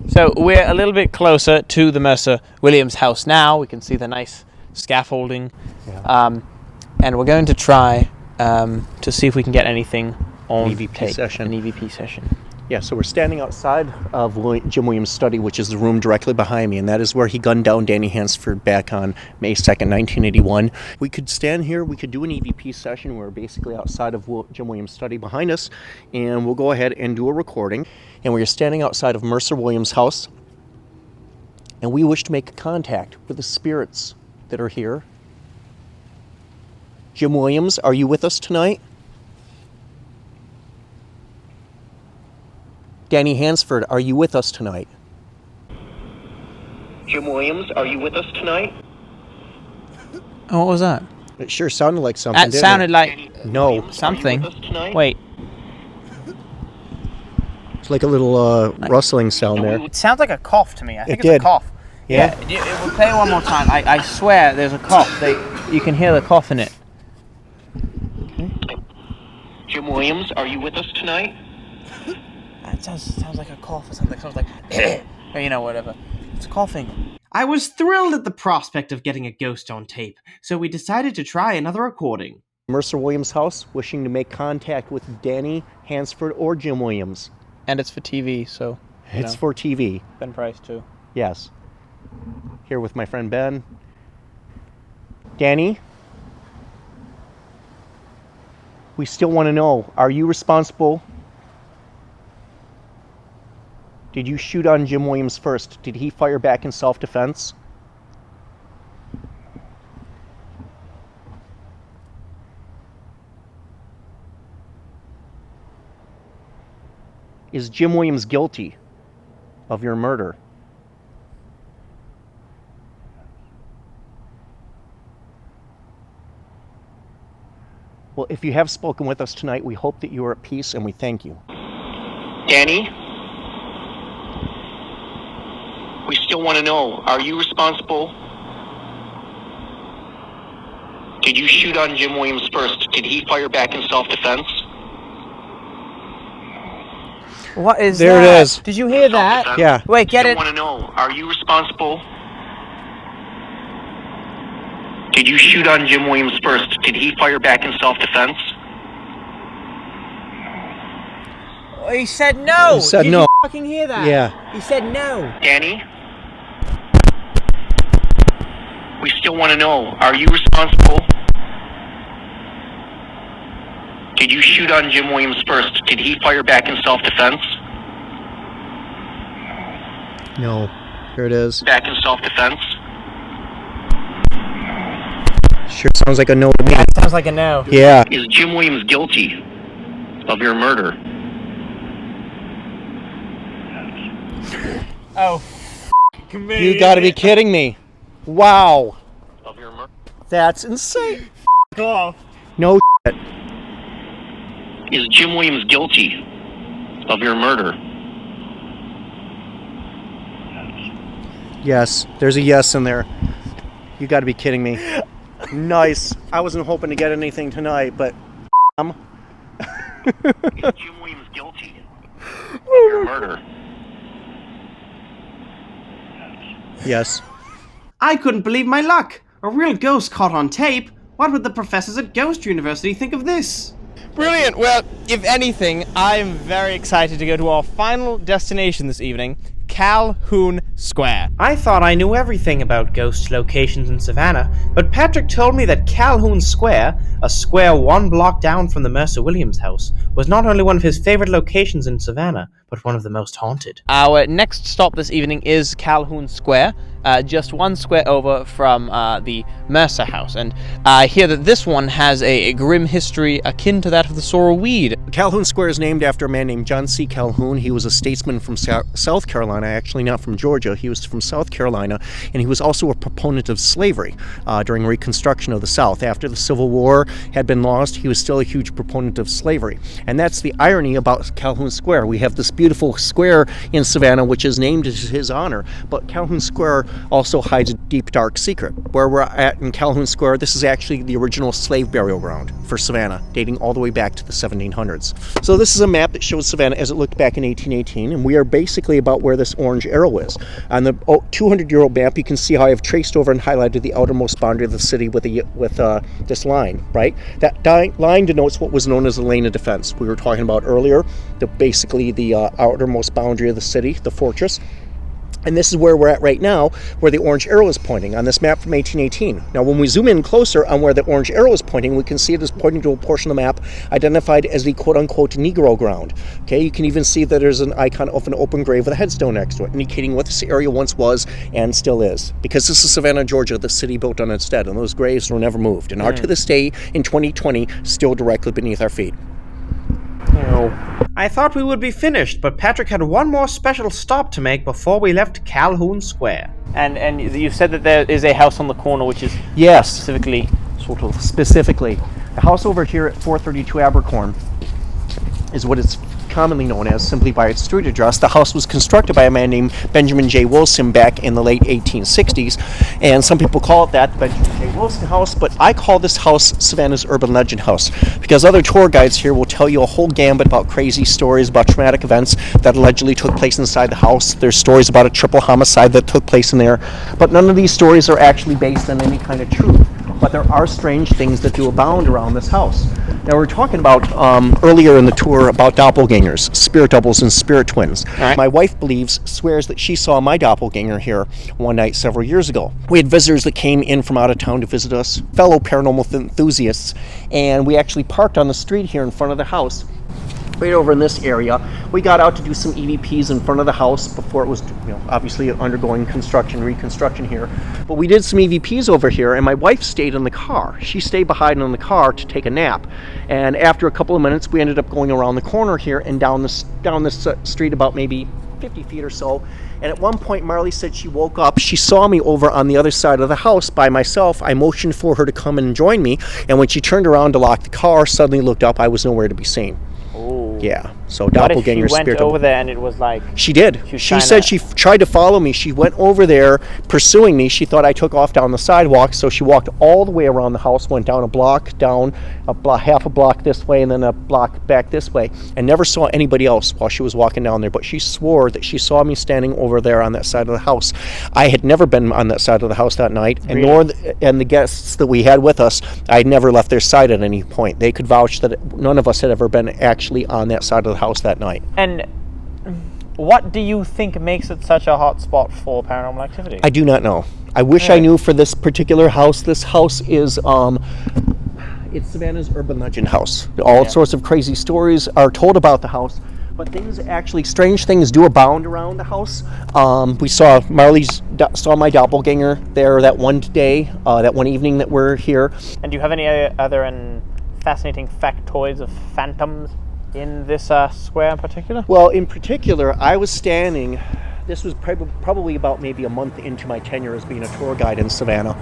So we're a little bit closer to the Mercer Williams house now. We can see the nice scaffolding. And we're going to try to see if we can get anything on an EVP session. Yeah, so we're standing outside of Jim Williams' study, which is the room directly behind me, and that is where he gunned down Danny Hansford back on May 2nd, 1981. We could stand here, we could do an EVP session. We're basically outside of Jim Williams' study behind us, and we'll go ahead and do a recording. And we're standing outside of Mercer Williams' house, and we wish to make contact with the spirits that are here. Jim Williams, are you with us tonight? Danny Hansford, are you with us tonight? Jim Williams, are you with us tonight? Oh, what was that? It sure sounded like something. That sounded like no something. Wait. It's like a little rustling sound there. It sounds like a cough to me. I think it's a cough. Yeah. It will play one more time. I swear there's a cough. You can hear the cough in it. Okay. Jim Williams, are you with us tonight? It sounds like a cough or something. It sounds like, or whatever. It's coughing. I was thrilled at the prospect of getting a ghost on tape, so we decided to try another recording. Mercer Williams' house, wishing to make contact with Danny Hansford or Jim Williams. And it's for TV, so... It's for TV. Ben Price, too. Yes. Here with my friend Ben. Danny? We still want to know, are you responsible? Did you shoot on Jim Williams first? Did he fire back in self-defense? Is Jim Williams guilty of your murder? Well, if you have spoken with us tonight, we hope that you are at peace, and we thank you. Danny? We still want to know, are you responsible? Did you shoot on Jim Williams first? Did he fire back in self-defense? What is There that? it is. Did you hear that? Yeah. Wait, get it? I want to know, are you responsible? Did you shoot on Jim Williams first? Did he fire back in self-defense? He said no. He said Did no. you fucking hear that? Yeah. He said no. Danny? We still want to know, are you responsible? Did you shoot on Jim Williams first? Did he fire back in self-defense? No. Here it is. Back in self-defense? Sure sounds like a no to me. That sounds like a no. Yeah. Is Jim Williams guilty of your murder? Oh, me. You gotta be kidding me. Wow. Of your murder? That's insane. Off. No shit. Is Jim Williams guilty of your murder? Yes. There's a yes in there. You gotta be kidding me. Nice. I wasn't hoping to get anything tonight, but Is Jim Williams guilty of your murder? yes. I couldn't believe my luck. A real ghost caught on tape. What would the professors at Ghost University think of this? Brilliant. Well, if anything, I'm very excited to go to our final destination this evening, Calhoun Square. I thought I knew everything about ghost locations in Savannah, but Patrick told me that Calhoun Square, a square 1 block down from the Mercer Williams house, was not only one of his favorite locations in Savannah, but one of the most haunted. Our next stop this evening is Calhoun Square, just 1 square over from the Mercer house, and I hear that this one has a grim history akin to that of the sorrel weed. Calhoun Square is named after a man named John C. Calhoun. He was a statesman from South Carolina, actually not from Georgia. He was from South Carolina, and he was also a proponent of slavery during Reconstruction of the South. After the Civil War had been lost, he was still a huge proponent of slavery. And that's the irony about Calhoun Square. We have this beautiful square in Savannah, which is named in his honor, but Calhoun Square also hides a deep, dark secret. Where we're at in Calhoun Square, this is actually the original slave burial ground for Savannah, dating all the way back to the 1700s. So this is a map that shows Savannah as it looked back in 1818, and we are basically about where this orange arrow is. On the 200-year-old map, you can see how I have traced over and highlighted the outermost boundary of the city with this line, right? That line denotes what was known as the lane of defense. We were talking about earlier, basically the outermost boundary of the city, the fortress. And this is where we're at right now, where the orange arrow is pointing on this map from 1818. Now, when we zoom in closer on where the orange arrow is pointing, we can see it is pointing to a portion of the map identified as the quote-unquote Negro ground. Okay, you can even see that there's an icon of an open grave with a headstone next to it, indicating what this area once was and still is. Because this is Savannah, Georgia, the city built on its dead, and those graves were never moved, and are to this day, in 2020, still directly beneath our feet. I thought we would be finished, but Patrick had one more special stop to make before we left Calhoun Square. And you said that there is a house on the corner which is Yes. specifically sort of... Specifically, the house over here at 432 Abercorn is what it's commonly known as, simply by its street address. The house was constructed by a man named Benjamin J. Wilson back in the late 1860s, and some people call it that, the Benjamin J. Wilson house, but I call this house Savannah's urban legend house, because other tour guides here will tell you a whole gambit about crazy stories about traumatic events that allegedly took place inside the house. There's stories about a triple homicide that took place in there, but none of these stories are actually based on any kind of truth. But there are strange things that do abound around this house. Now, we were talking about earlier in the tour about doppelgangers, spirit doubles, and spirit twins. Right. My wife swears that she saw my doppelganger here one night several years ago. We had visitors that came in from out of town to visit us, fellow paranormal enthusiasts, and we actually parked on the street here in front of the house. right over in this area. We got out to do some EVPs in front of the house before it was, obviously undergoing reconstruction here. But we did some EVPs over here, and my wife stayed in the car. She stayed behind in the car to take a nap. And after a couple of minutes, we ended up going around the corner here and down this street about maybe 50 feet or so. And at one point, Marley said she woke up. She saw me over on the other side of the house by myself. I motioned for her to come and join me. And when she turned around to lock the car, suddenly looked up, I was nowhere to be seen. Oh. Yeah. So doppelganger what if she spirit. went over there and it was like... She did. She said she tried to follow me. She went over there pursuing me. She thought I took off down the sidewalk, so she walked all the way around the house, went down a block, half a block this way, and then a block back this way, and never saw anybody else while she was walking down there. But she swore that she saw me standing over there on that side of the house. I had never been on that side of the house that night, and the guests that we had with us, I had never left their side at any point. They could vouch that none of us had ever been actually on that side of the house that night. And what do you think makes it such a hot spot for paranormal activity? I do not know. I wish I knew for this particular house. This house is it's Savannah's urban legend house. All sorts of crazy stories are told about the house, but strange things do abound around the house. We saw saw my doppelganger there that one day, that one evening that we're here. And do you have any other fascinating factoids of phantoms in this square in particular? Well, in particular, I was standing, this was probably about maybe a month into my tenure as being a tour guide in Savannah.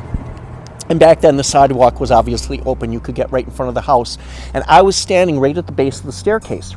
And back then the sidewalk was obviously open. You could get right in front of the house. And I was standing right at the base of the staircase,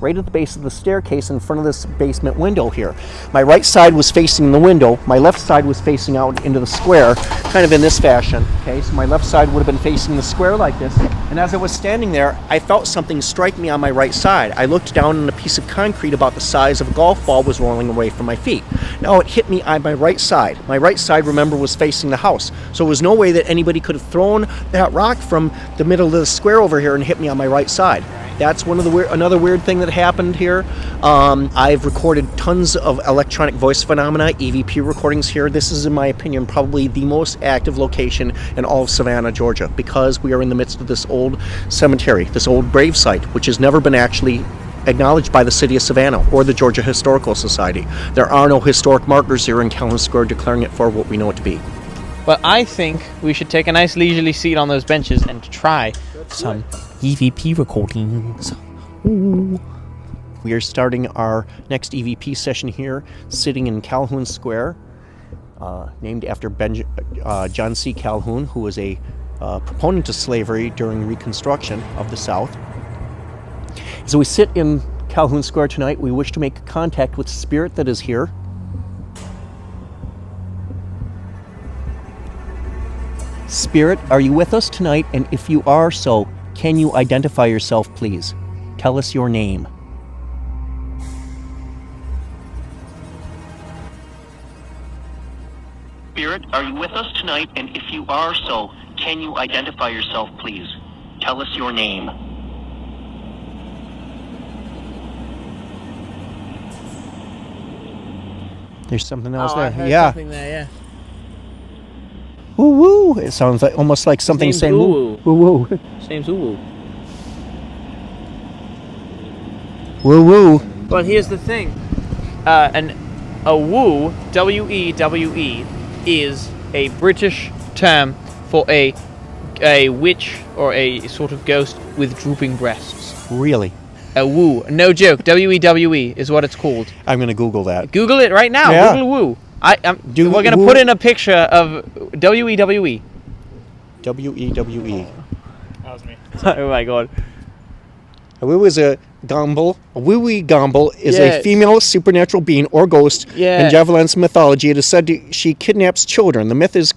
in front of this basement window here. My right side was facing the window. My left side was facing out into the square, kind of in this fashion. Okay, so my left side would have been facing the square like this. And as I was standing there, I felt something strike me on my right side. I looked down and a piece of concrete about the size of a golf ball was rolling away from my feet. Now it hit me on my right side. My right side, remember, was facing the house. So there was no way that anybody could have thrown that rock from the middle of the square over here and hit me on my right side. That's another weird thing that happened here. I've recorded tons of electronic voice phenomena, EVP recordings here. This is, in my opinion, probably the most active location in all of Savannah, Georgia, because we are in the midst of this old cemetery, this old grave site, which has never been actually acknowledged by the city of Savannah or the Georgia Historical Society. There are no historic markers here in Calhoun Square declaring it for what we know it to be. But I think we should take a nice leisurely seat on those benches and try some EVP recordings. Ooh. We are starting our next EVP session here, sitting in Calhoun Square, named after John C. Calhoun, who was a proponent of slavery during Reconstruction of the South. As we sit in Calhoun Square tonight, we wish to make contact with the spirit that is here. Spirit, are you with us tonight? And if you are so, can you identify yourself, please? Tell us your name. Spirit, are you with us tonight? And if you are so, can you identify yourself, please? Tell us your name. There's something else there. I heard something there, yeah. Woo woo! It sounds like almost like something saying woo woo. His name's Woo. Woo woo. But here's the thing. A woo, W-E-W-E, is a British term for a witch or a sort of ghost with drooping breasts. Really? A woo. No joke. W-E-W-E is what it's called. I'm going to Google that. Google it right now. Yeah. Google woo. We're going to put in a picture of W-E-W-E. W-E-W-E. That was me. Oh my god. A woo is a gomble. A woo-wee gomble is a female supernatural being or ghost in Javellin's mythology. It is said she kidnaps children. The myth is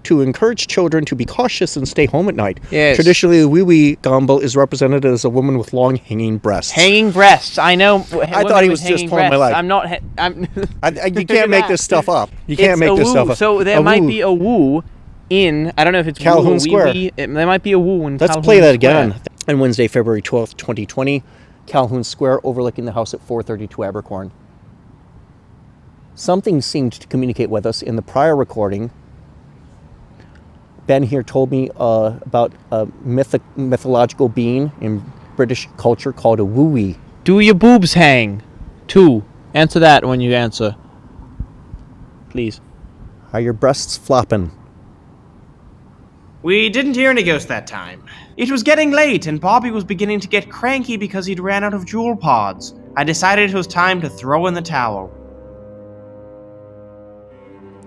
to encourage children to be cautious and stay home at night. Yes. Traditionally, the wee-wee gomble is represented as a woman with long hanging breasts. Hanging breasts. I know. I thought he was just pulling my leg. I'm not. You can't make this stuff up. You can't make this stuff up. So there might be a woo in. I don't know if it's Calhoun Square. There might be a woo in. Let's play that again. On Wednesday, February 12th, 2020, Calhoun Square, overlooking the house at 432 Abercorn. Something seemed to communicate with us in the prior recording. Ben here told me about a mythological being in British culture called a woo-wee. Do your boobs hang? 2. Answer that when you answer. Please. Are your breasts flopping? We didn't hear any ghosts that time. It was getting late, and Bobby was beginning to get cranky because he'd ran out of jewel pods. I decided it was time to throw in the towel.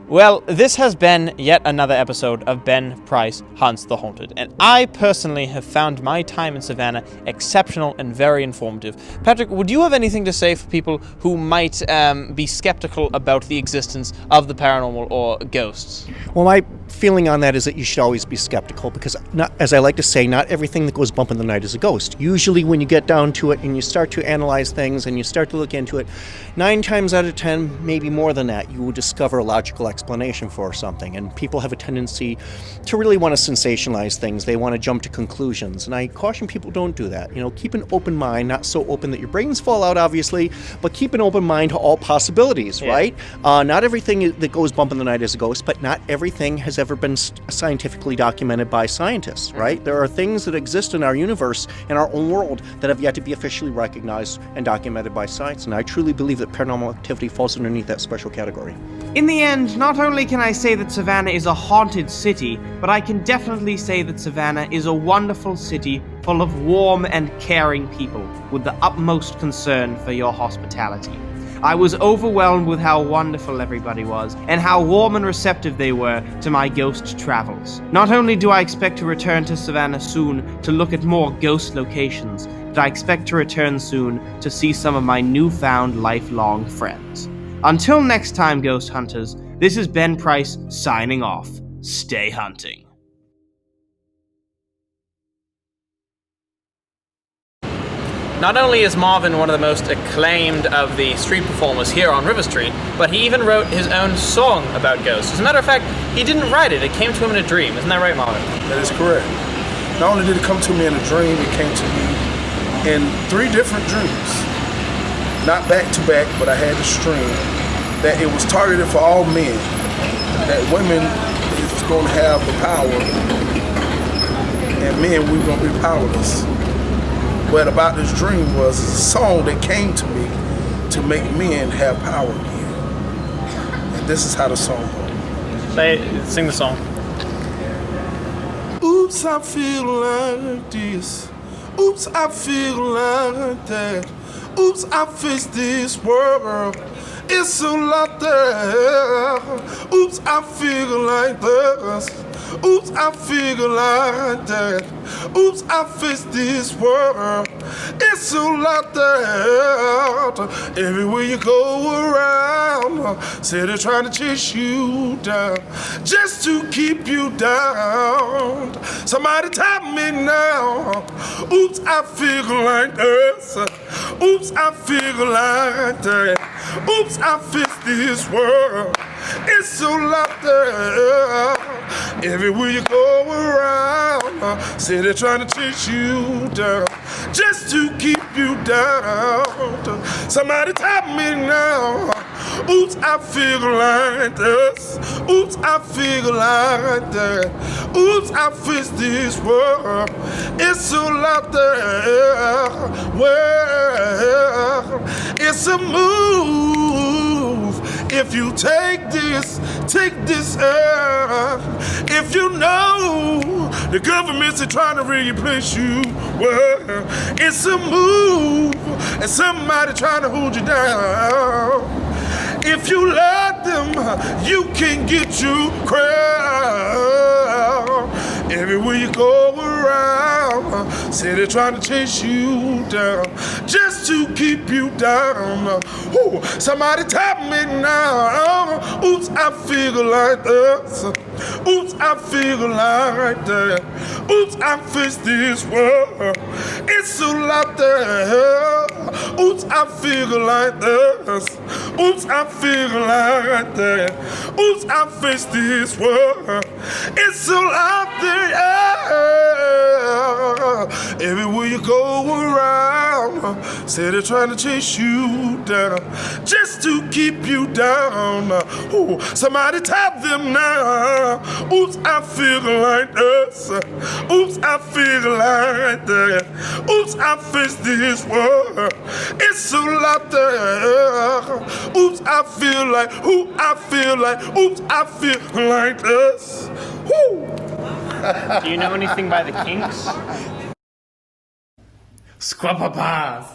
Well, this has been yet another episode of Ben Price Hunts the Haunted, and I personally have found my time in Savannah exceptional and very informative. Patrick, would you have anything to say for people who might be skeptical about the existence of the paranormal or ghosts? Well, my feeling on that is that you should always be skeptical because, as I like to say, not everything that goes bump in the night is a ghost. Usually when you get down to it and you start to analyze things and you start to look into it, 9 times out of 10, maybe more than that, you will discover a logical explanation for something. And people have a tendency to really want to sensationalize things. They want to jump to conclusions. And I caution people, don't do that. Keep an open mind, not so open that your brains fall out, obviously, but keep an open mind to all possibilities, right? Not everything that goes bump in the night is a ghost, but not everything has ever been scientifically documented by scientists, right? There are things that exist in our universe, in our own world, that have yet to be officially recognized and documented by science. And I truly believe that paranormal activity falls underneath that special category. In the end, not only can I say that Savannah is a haunted city, but I can definitely say that Savannah is a wonderful city full of warm and caring people with the utmost concern for your hospitality. I was overwhelmed with how wonderful everybody was, and how warm and receptive they were to my ghost travels. Not only do I expect to return to Savannah soon to look at more ghost locations, but I expect to return soon to see some of my newfound lifelong friends. Until next time, ghost hunters, this is Ben Price signing off. Stay hunting. Not only is Marvin one of the most acclaimed of the street performers here on River Street, but he even wrote his own song about ghosts. As a matter of fact, he didn't write it, it came to him in a dream. Isn't that right, Marvin? That is correct. Not only did it come to me in a dream, it came to me in 3 different dreams. Not back to back, but I had this dream that it was targeted for all men, that women is going to have the power, and men, we're going to be powerless. What about this dream was a song that came to me to make men have power again. And this is how the song goes. Sing the song. Oops, I feel like this. Oops, I feel like that. Oops, I face this world. It's a lot there. Oops, I feel like this. Oops, I feel like that. Oops, I face this world. It's a lot there. Everywhere you go around, say they're trying to chase you down, just to keep you down. Somebody tap me now. Oops, I feel like this. Oops, I feel like that. Oops, I face this world. It's so lot there. Everywhere you go around, say they're trying to chase you down, just to keep you down. Somebody tap me now. Oops, I feel like this. Oops, I feel like that. Oops, I face this world. It's so lot there. Well, it's a move. If you take this earth. If you know the government's trying to replace you, well, it's a move, and somebody trying to hold you down. If you let them, you can get you crowned. Everywhere you go around, say they're trying to chase you down, just to keep you down. Ooh, somebody tap me now. Oops, I feel like this. Oops, I feel like that. Oops, I face this world. It's so lot there. Oops, I feel like this. Oops, I feel like that. Oops, I face this world. It's so out there. Everywhere you go around, say they're trying to chase you down, just to keep you down. Ooh, somebody tap them now. Oops, I feel like this. Oops, I feel like that. Oops, I face this world. It's so loud there. Oops, I feel like. Ooh, I feel like. Oops, I feel like this. Woo. Do you know anything by the Kinks? Squababa.